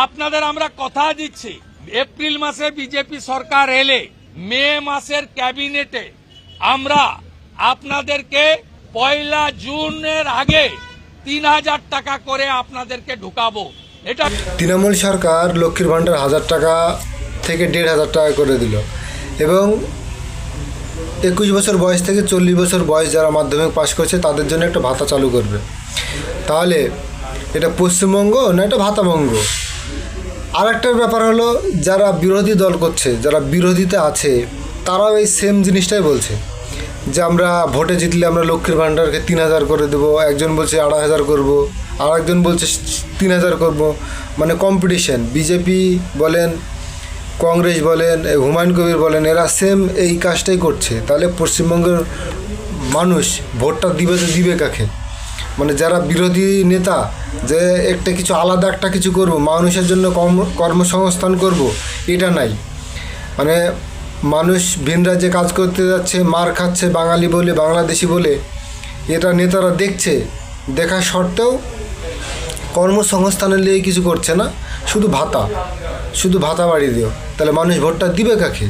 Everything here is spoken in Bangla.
আপনাদের আমরা কথা দিচ্ছি, এপ্রিল মাসে বিজেপি সরকার এলে মে মাসের ক্যাবিনেটে আমরা আপনাদেরকে 1 জুনের আগে 3000 টাকা করে আপনাদেরকে ঢুকাবো। এটা তৃণমূল সরকার লক্ষ্মীর ভাণ্ডার 1000 টাকা থেকে 1500 টাকা করে দিল এবং 21 বছর বয়স থেকে 40 বছর বয়স যারা মাধ্যমিক পাশ করছে তাদের জন্য একটা ভাতা চালু করবে। তাহলে এটা পশ্চিমবঙ্গ না এটা ভাতাবঙ্গ? আর একটা ব্যাপার হলো, যারা বিরোধী দল করছে, যারা বিরোধীতে আছে, তারাও এই সেম জিনিসটাই বলছে যে আমরা ভোটে জিতলে আমরা লক্ষ্মীর ভাণ্ডারকে 3000 করে দেবো, একজন বলছে 2500 করবো, আর একজন বলছে 3000 করবো। মানে কম্পিটিশন, বিজেপি বলেন, কংগ্রেস বলেন, হুমায়ুন কবির বলেন, এরা সেম এই কাজটাই করছে। তাহলে পশ্চিমবঙ্গের মানুষ ভোটটা দিবে তো দিবে কাকে? মানে যারা বিরোধী নেতা যে একটা কিছু আলাদা একটা কিছু করব, মানুষের জন্য কর্মসংস্থান করব, এটা নাই। মানে মানুষ ভিন রাজ্যে কাজ করতে যাচ্ছে, মার খাচ্ছে বাঙালি বলে, বাংলাদেশি বলে, এটা নেতারা দেখছে, দেখা সত্ত্বেও কর্মসংস্থানের লিয়ে কিছু করছে না, শুধু ভাতা বাড়িয়ে দিও। তাহলে মানুষ ভোটটা দিবে কাকে?